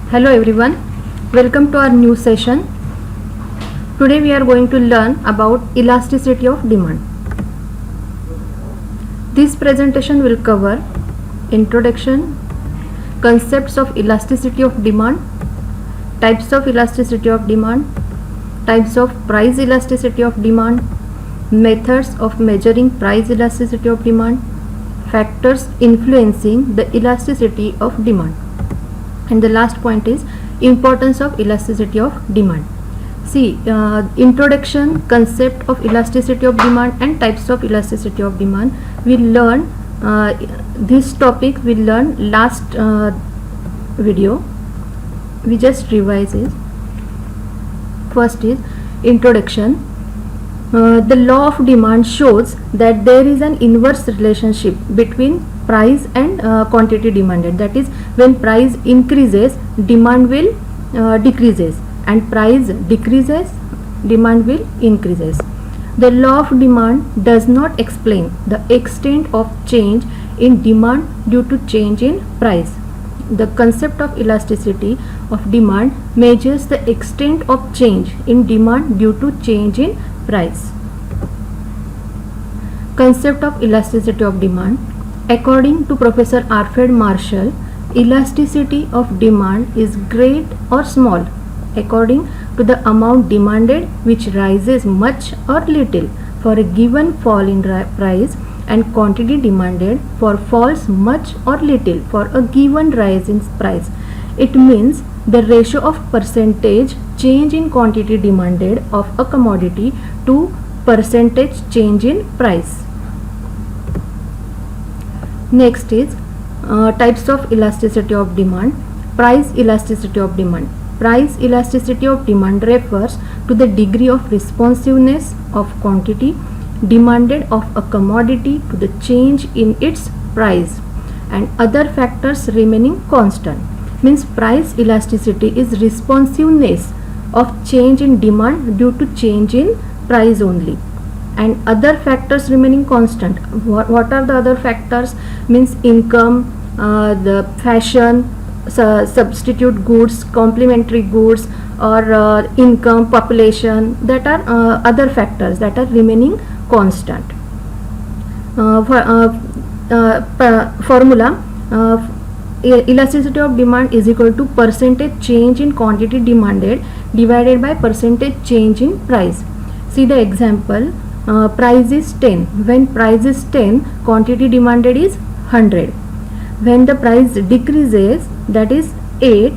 Hello everyone, welcome to our new session. Today we are going to learn about elasticity of demand. This presentation will cover introduction, concepts of elasticity of demand, types of elasticity of demand, types of price elasticity of demand, methods of measuring price elasticity of demand, factors influencing the elasticity of demand, and the last point is importance of elasticity of demand. See, introduction, concept of elasticity of demand and types of elasticity of demand. We learn this topic we learned last video. We just revise it. First is introduction. The law of demand shows that there is an inverse relationship between price and quantity demanded. That is, when price increases, demand will decreases, and price decreases, demand will increases. The law of demand does not explain the extent of change in demand due to change in price. The concept of elasticity of demand measures the extent of change in demand due to change in price. Concept of elasticity of demand. According to Professor Alfred Marshall, elasticity of demand is great or small according to the amount demanded, which rises much or little for a given fall in price, and quantity demanded for falls much or little for a given rise in price. It means the ratio of percentage change in quantity demanded of a commodity to percentage change in price. Next is types of elasticity of demand. Price elasticity of demand. Price elasticity of demand refers to the degree of responsiveness of quantity demanded of a commodity to the change in its price and other factors remaining constant. Means price elasticity is responsiveness of change in demand due to change in price only, and other factors remaining constant. What are the other factors? Means income, the fashion, substitute goods, complementary goods, or income, population, that are other factors that are remaining constant. Formula: elasticity of demand is equal to percentage change in quantity demanded divided by percentage change in price. See the example. Price is 10. When price is 10, quantity demanded is 100. When the price decreases, that is 8,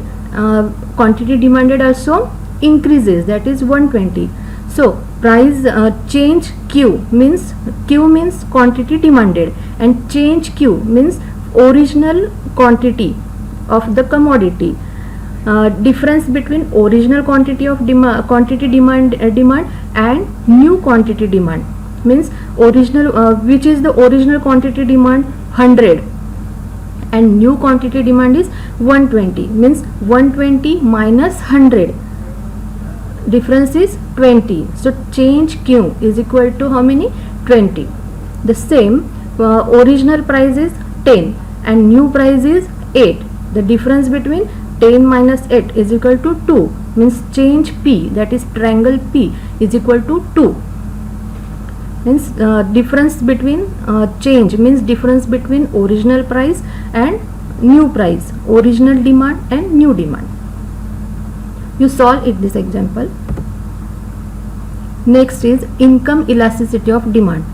quantity demanded also increases, that is 120. So price change Q means quantity demanded, and change Q means original quantity of the commodity. Difference between original quantity of quantity demand and new quantity demand means original which is the original quantity demand 100 and new quantity demand is 120, means 120 minus 100, difference is 20. So change Q is equal to how many? 20. The same, original price is 10 and new price is 8. The difference between 10 minus 8 is equal to 2, means change P, that is triangle P, is equal to 2. Means difference between change means difference between original price and new price, original demand and new demand. You solve it this example. Next is income elasticity of demand.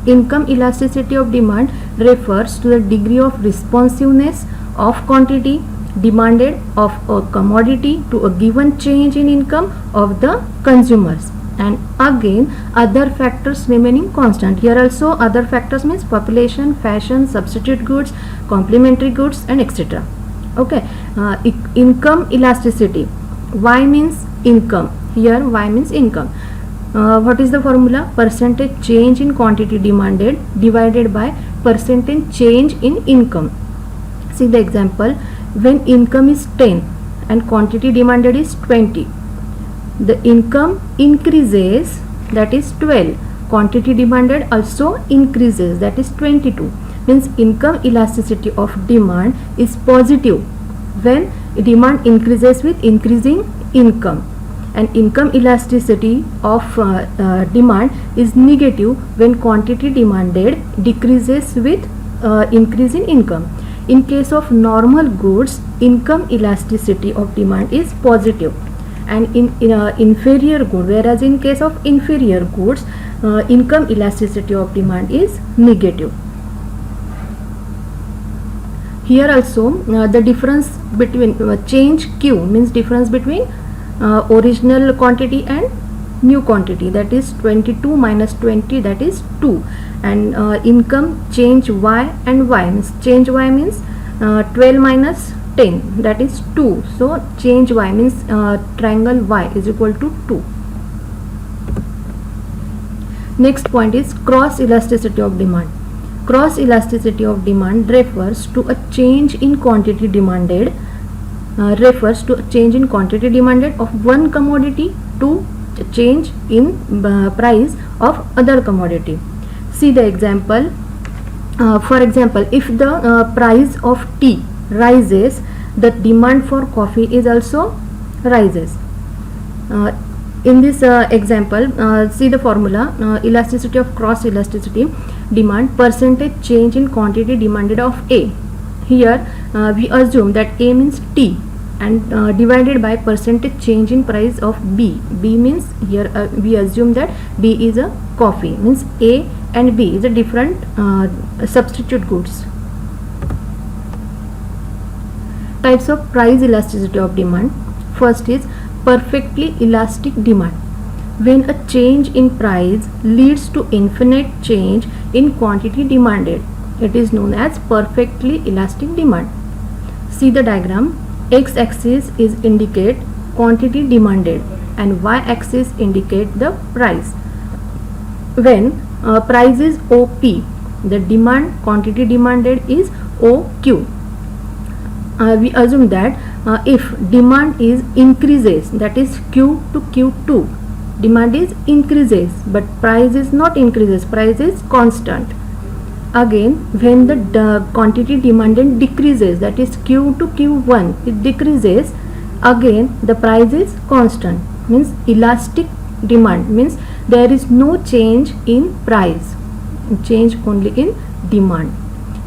Income elasticity of demand refers to the degree of responsiveness of quantity demanded of a commodity to a given change in income of the consumers, and again other factors remaining constant. Here also other factors means population, fashion, substitute goods, complementary goods, and etc. Okay. Income elasticity. Y means income. Here Y means income. What is the formula? Percentage change in quantity demanded divided by percentage change in income. See the example. When income is 10 and quantity demanded is 20, the income increases, that is 12. Quantity demanded also increases, that is 22. Means income elasticity of demand is positive when demand increases with increasing income, and income elasticity of demand is negative when quantity demanded decreases with increase in income. In case of normal goods, income elasticity of demand is positive, and in inferior good, whereas in case of inferior goods, income elasticity of demand is negative. Here also the difference between change Q means difference between original quantity and new quantity, that is 22 minus 20, that is 2, and income change Y and Y means change Y means 12 minus 10, that is 2. So change Y means triangle Y is equal to 2. Next point is cross elasticity of demand. Cross elasticity of demand refers to a change in quantity demanded of one commodity to change in price of other commodity. See the example. For example, if the price of tea rises, the demand for coffee is also rises. In this example, see the formula. Elasticity of cross elasticity demand, percentage change in quantity demanded of A. Here we assume that A means tea, and divided by percentage change in price of B. B means here we assume that B is a coffee, means A and B is a different substitute goods. Types of price elasticity of demand. First is perfectly elastic demand. When a change in price leads to infinite change in quantity demanded, it is known as perfectly elastic demand. See the diagram. X-axis is indicate quantity demanded and Y-axis indicate the price. When price is OP, the demand quantity demanded is OQ. We assume that if demand is increases, that is Q to Q2, demand is increases but price is not increases, price is constant. Again, when the quantity demanded decreases, that is Q to Q1, it decreases, again the price is constant, means elastic demand, means there is no change in price, change only in demand.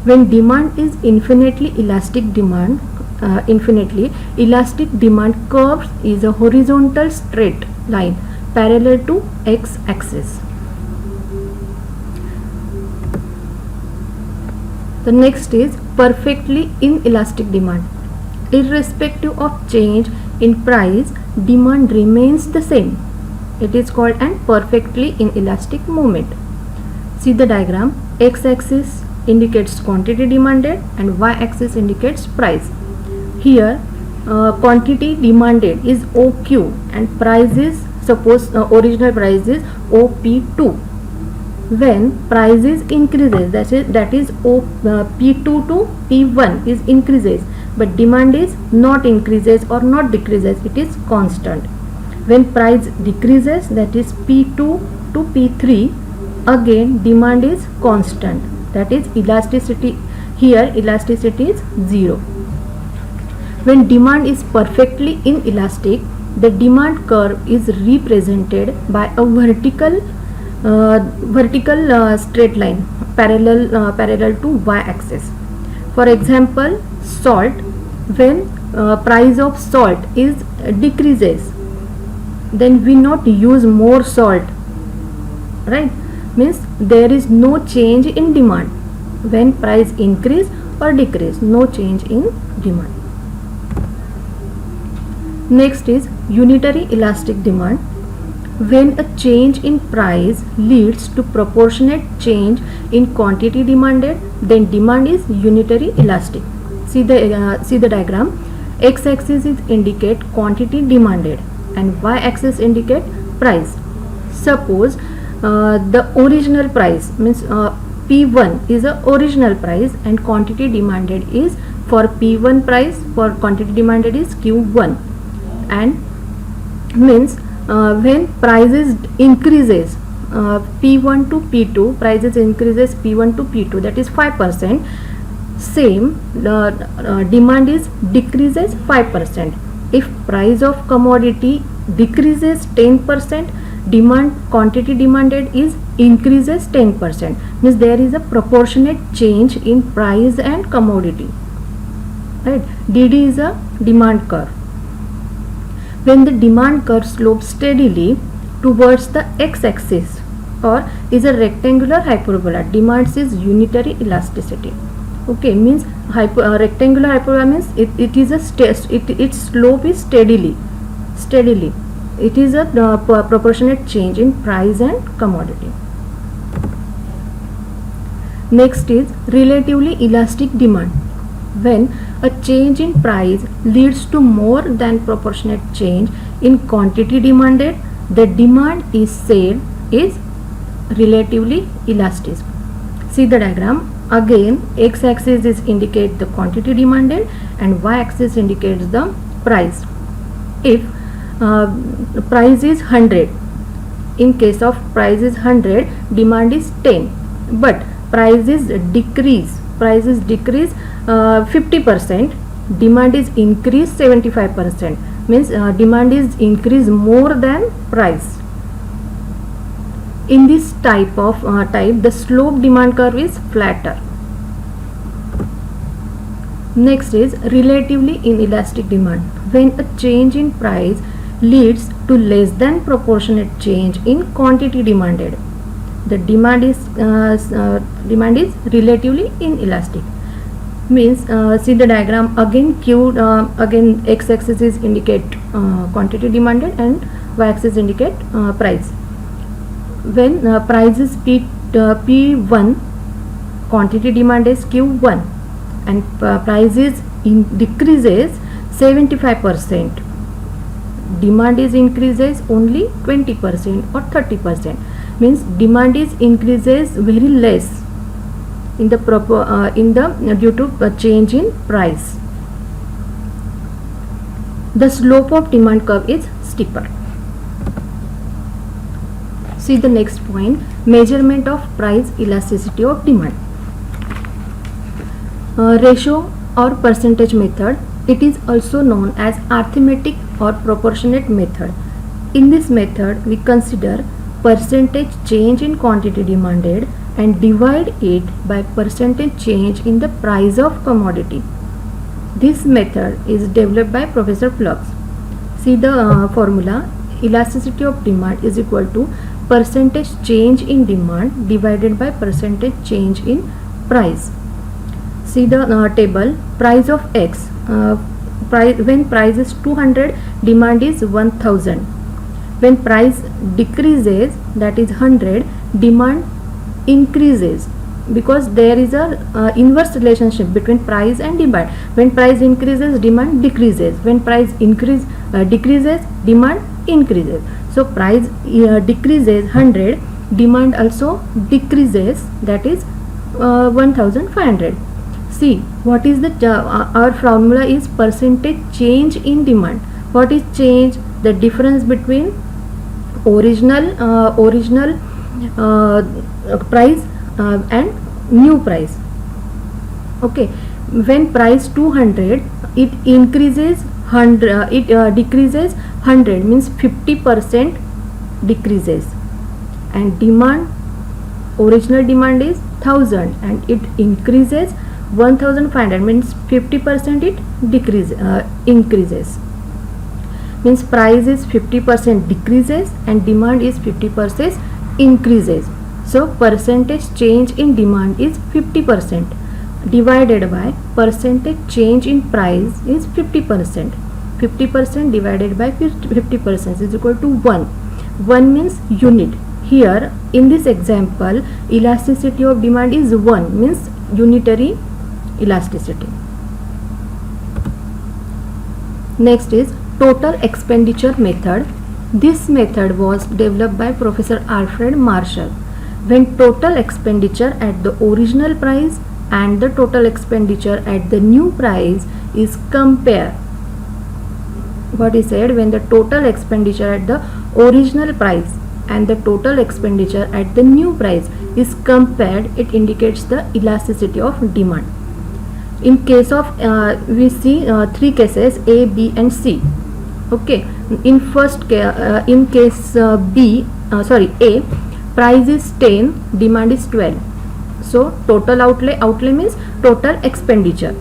When demand is infinitely elastic demand, curve is a horizontal straight line parallel to x-axis. The next is perfectly inelastic demand. Irrespective of change in price, demand remains the same. It is called an perfectly inelastic movement. See the diagram. X-axis indicates quantity demanded and Y-axis indicates price. Here quantity demanded is OQ and price is, suppose original price is OP2. When prices increases, that is P2 to P1 is increases but demand is not increases or not decreases, it is constant. When price decreases, that is P2 to P3, again demand is constant, that is elasticity. Here elasticity is 0. When demand is perfectly inelastic, the demand curve is represented by a vertical straight line parallel to y-axis. For example, salt. When price of salt is decreases, then we not use more salt, right? Means there is no change in demand. When price increase or decrease, no change in demand. Next is unitary elastic demand. When a change in price leads to proportionate change in quantity demanded, then demand is unitary elastic. See the diagram. X-axis is indicate quantity demanded and Y-axis indicate price. Suppose the original price means P1 is a original price and quantity demanded is for P1 price, for quantity demanded is Q1, and means when prices increases P1 to P2, prices increases P1 to P2, that is 5%, Same, demand is decreases 5%. If price of commodity decreases 10%, demand quantity demanded is increases 10%. Means there is a proportionate change in price and commodity, right? DD is a demand curve. When the demand curve slopes steadily towards the x-axis or is a rectangular hyperbola, demand is unitary elasticity. Okay, means rectangular hyperbola means it is a its slope is steadily. It is a proportionate change in price and commodity. Next is relatively elastic demand. When a change in price leads to more than proportionate change in quantity demanded, the demand is said is relatively elastic. See the diagram. Again, x-axis is indicate the quantity demanded and y-axis indicates the price. If price is 100, in case of price is 100, demand is 10, but price is decrease 50%, demand is increase 75%, means demand is increase more than price. In this type, the slope demand curve is flatter. Next is relatively inelastic demand. When a change in price leads to less than proportionate change in quantity demanded, the demand is relatively inelastic. Means see the diagram. Again again x-axis is indicate quantity demanded and y-axis indicate price. When price is P1, quantity demand is Q1, and price is decreases 75%, demand is increases only 20% or 30%. Means demand is increases very less in the due to a change in price. The slope of demand curve is steeper. See the next point, measurement of price elasticity of demand. Ratio or percentage method. It is also known as arithmetic or proportionate method. In this method, we consider percentage change in quantity demanded and divide it by percentage change in the price of commodity. This method is developed by Professor Plugs. See the formula. Elasticity of demand is equal to percentage change in demand divided by percentage change in price. See the table. Price of X. When price is 200, demand is 1000. When price decreases, that is 100, demand increases, because there is a inverse relationship between price and demand. When price increases, demand decreases. When price decreases, demand increases. So price decreases 100, demand also decreases, that is 1500. See, what is the our formula is percentage change in demand. What is change? The difference between original price and new price. Okay, when price 200, it increases 100, it decreases 100, means 50% decreases, and demand, original demand is 1000 and it increases 1500, means 50% it increases. Means price is 50% decreases and demand is 50% increases. So percentage change in demand is 50% divided by percentage change in price is 50%. 50% divided by 50% is equal to 1. 1 means unit. Here in this example, elasticity of demand is 1, means unitary elasticity. Next is total expenditure method. This method was developed by Professor Alfred Marshall. When total expenditure at the original price and the total expenditure at the new price is compared. What he said, when the total expenditure at the original price and the total expenditure at the new price is compared, it indicates the elasticity of demand. In case of we see three cases, A, B and C. Okay, in case B, A, price is 10, demand is 12. So total outlay means total expenditure.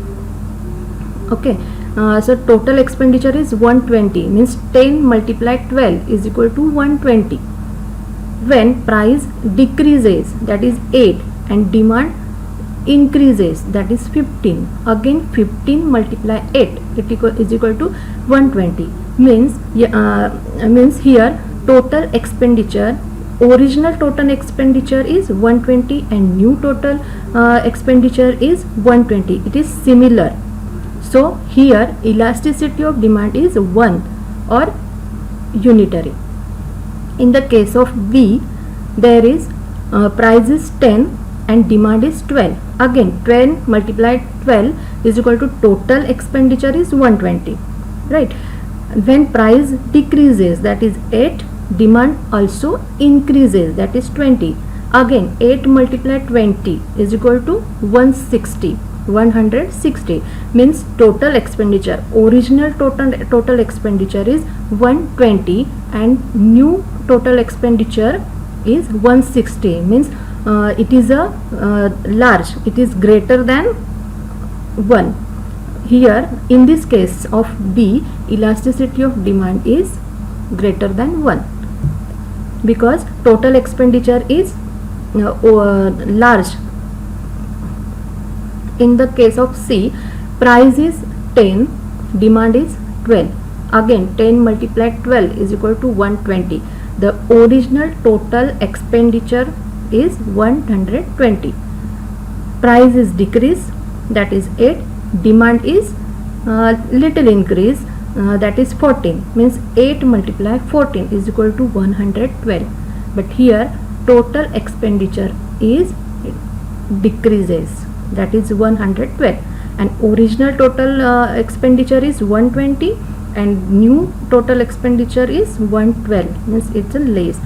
Okay, so total expenditure is 120, means 10 multiplied 12 is equal to 120. When price decreases, that is 8, and demand increases, that is 15, again 15 multiply 8 is equal to 120. Means here total expenditure, original total expenditure is 120 and new total expenditure is 120. It is similar. So here elasticity of demand is 1 or unitary. In the case of B, there is price is 10 and demand is 12. Again 10 multiplied 12 is equal to total expenditure is 120, right? When price decreases, that is 8, demand also increases, that is 20. Again 8 multiplied 20 is equal to 160. Means total expenditure, original total expenditure is 120 and new total expenditure is 160. Means it is a large, it is greater than 1. Here in this case of B, elasticity of demand is greater than 1 because total expenditure is large. In the case of C, price is 10, demand is 12. Again 10 multiplied 12 is equal to 120. The original total expenditure is 120. Price is decrease, that is 8. Demand is little increase, that is 14. Means 8 multiplied 14 is equal to 112. But here total expenditure is decreases, that is 112, and original total expenditure is 120 and new total expenditure is 112. Means it's a less.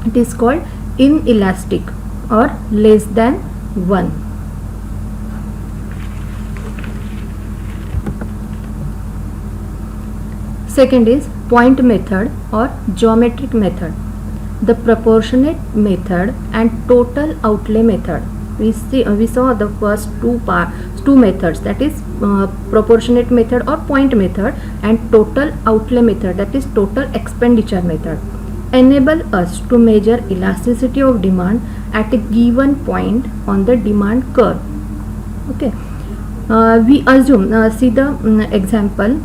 It is called inelastic or less than 1. Second is point method or geometric method. The proportionate method and total outlay method. We saw the first two methods, that is proportionate method or point method, and total outlay method, that is total expenditure method, enable us to measure elasticity of demand at a given point on the demand curve. Okay, we assume, see the example.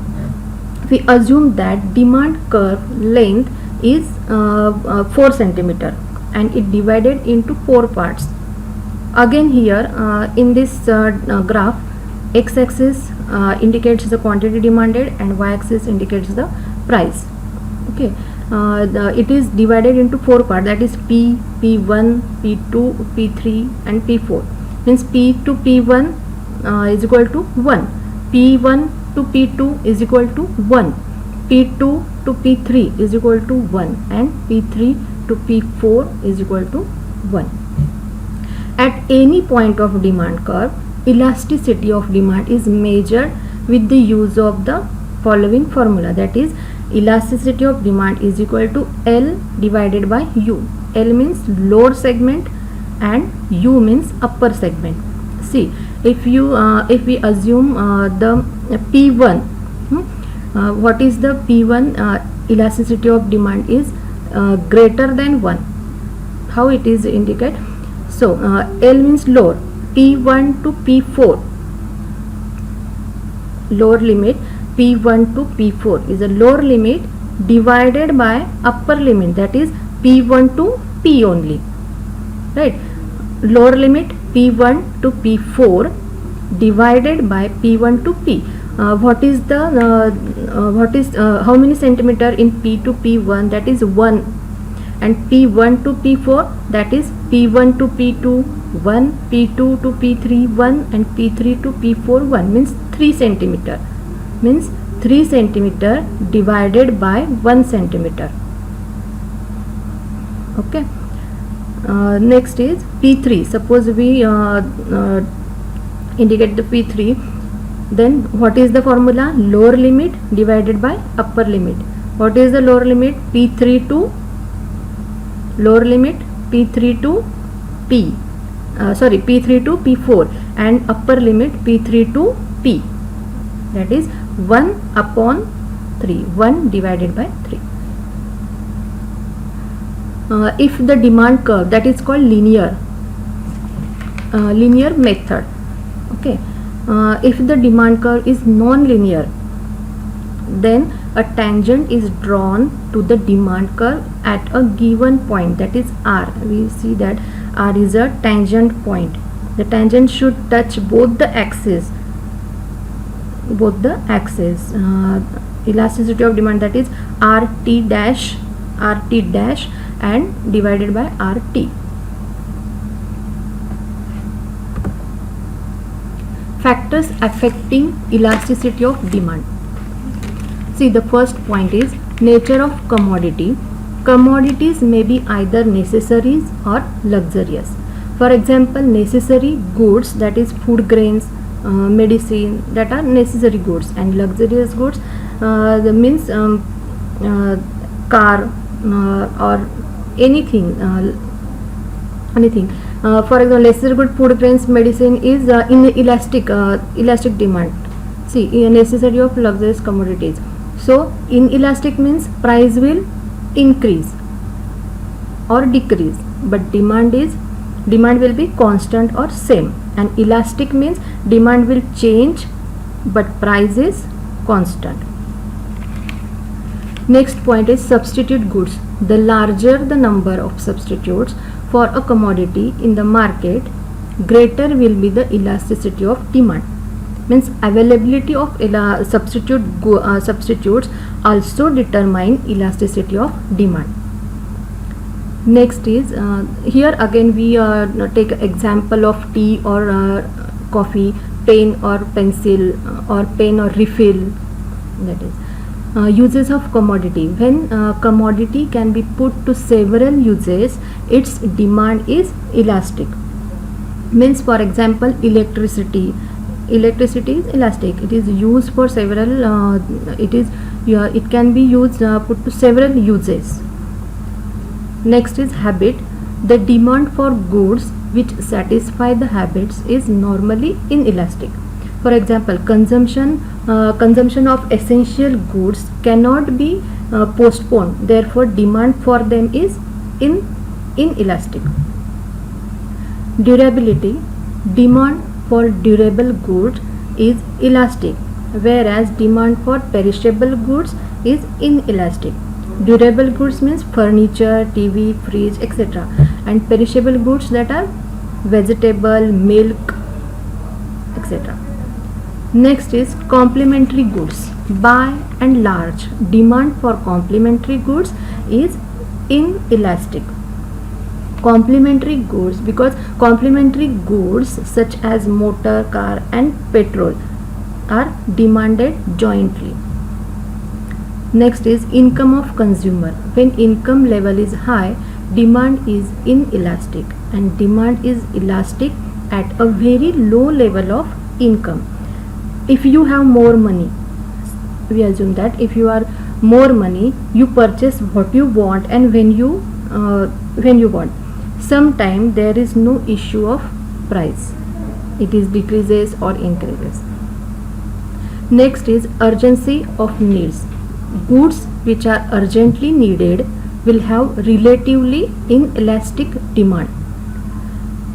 We assume that demand curve length is 4 centimeter and it divided into 4 parts. Again here in this graph, x-axis indicates the quantity demanded and y-axis indicates the price. Okay, it is divided into 4 parts, that is P, P1, P2, P3 and P4. Means P to P1 is equal to 1, P1 to P2 is equal to 1, P2 to P3 is equal to 1 and P3 to P4 is equal to 1. At any point of demand curve, elasticity of demand is measured with the use of the following formula, that is elasticity of demand is equal to L divided by U. L means lower segment and U means upper segment. See, if we assume the P1, what is the P1 elasticity of demand is greater than 1. How it is indicated? So L means lower, P1 to P4, lower limit P1 to P4 is a lower limit divided by upper limit, that is P1 to P only, right? Lower limit P1 to P4 divided by P1 to P. What is how many centimeter in P to P1? That is 1. And P1 to P4, that is P1 to P2 1, P2 to P3 1 and P3 to P4 1, means 3 centimeter. Means 3 centimeter divided by 1 centimeter. Okay. Next is P3. Suppose we indicate the P3. Then what is the formula? Lower limit divided by upper limit. What is the lower limit? P3 to lower limit P3 to P3 to P4, and upper limit P3 to P, that is 1 upon 3, 1 divided by 3. If the demand curve, that is called linear method, okay. If the demand curve is non-linear, then a tangent is drawn to the demand curve at a given point, that is R. We see that R is a tangent point. The tangent should touch both the axes, elasticity of demand, that is RT dash and divided by RT. Factors affecting elasticity of demand. See, the first point is nature of commodity. Commodities may be either necessaries or luxurious. For example, necessary goods, that is food grains, medicine, that are necessary goods, and luxurious goods means car or anything. For example, necessary good, food grains, medicine is in elastic demand. See, necessary of luxurious commodities. So inelastic means price will increase or decrease, but demand will be constant or same. And elastic means demand will change but price is constant. Next point is substitute goods. The larger the number of substitutes for a commodity in the market, greater will be the elasticity of demand. Means availability of substitutes also determine elasticity of demand. Next is here again we take example of tea or coffee, pen or pencil, or pen or refill. That is uses of commodity. When commodity can be put to several uses, its demand is elastic. Means, for example, electricity is elastic. It is used for several it can be used put to several uses. Next is habit. The demand for goods which satisfy the habits is normally inelastic. For example, consumption of essential goods cannot be postponed, therefore demand for them is inelastic. Durability. Demand for durable goods is elastic, whereas demand for perishable goods is inelastic. Durable goods means furniture, TV, fridge, etc. and perishable goods, that are vegetable, milk, etc. Next is complementary goods. By and large, demand for complementary goods is inelastic. Complementary goods, because complementary goods such as motor, car and petrol are demanded jointly. Next is income of consumer. When income level is high, demand is inelastic, and demand is elastic at a very low level of income. If you have more money, we assume that if you are more money, you purchase what you want and when you want. Sometimes there is no issue of price. It is decreases or increases. Next is urgency of needs. Goods which are urgently needed will have relatively inelastic demand.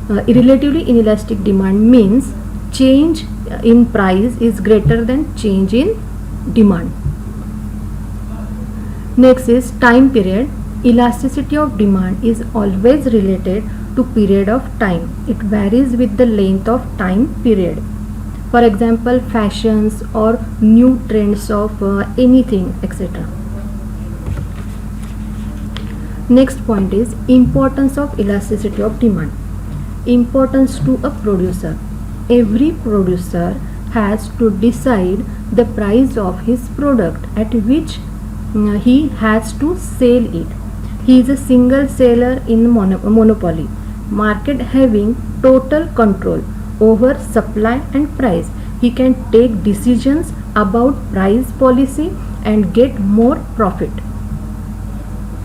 Relatively inelastic demand means change in price is greater than change in demand. Next is time period. Elasticity of demand is always related to period of time. It varies with the length of time period. For example, fashions or new trends of anything, etc. Next point is importance of elasticity of demand. Importance to a producer. Every producer has to decide the price of his product at which he has to sell it. He is a single seller in monopoly. Market having total control over supply and price. He can take decisions about price policy and get more profit.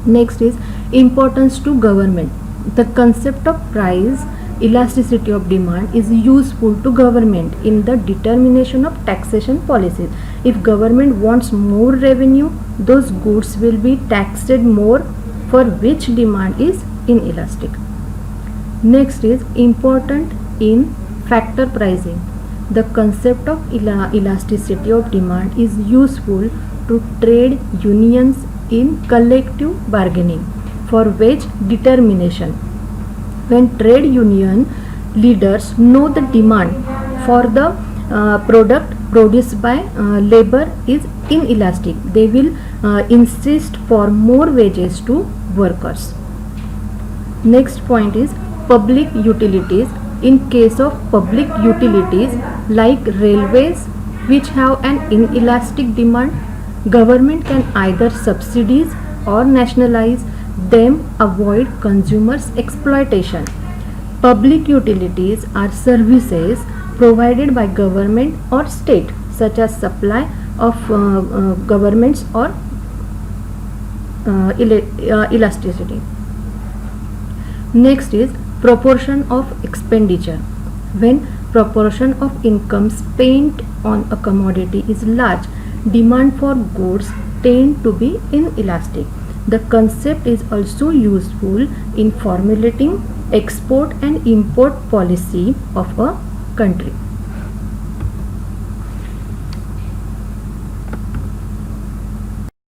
Next is importance to government. The concept of price elasticity of demand is useful to government in the determination of taxation policies. If government wants more revenue, those goods will be taxed more, for which demand is inelastic. Next is important in factor pricing. The concept of elasticity of demand is useful to trade unions in collective bargaining for wage determination. When trade union leaders know the demand for the product produced by labor is inelastic, they will insist for more wages to workers. Next point is public utilities. In case of public utilities like railways, which have an inelastic demand, government can either subsidize or nationalize them, avoid consumers' exploitation. Public utilities are services provided by government or state, such as supply of governments or elasticity. Next is proportion of expenditure. When proportion of income spent on a commodity is large, demand for goods tend to be inelastic. The concept is also useful in formulating export and import policy of a country.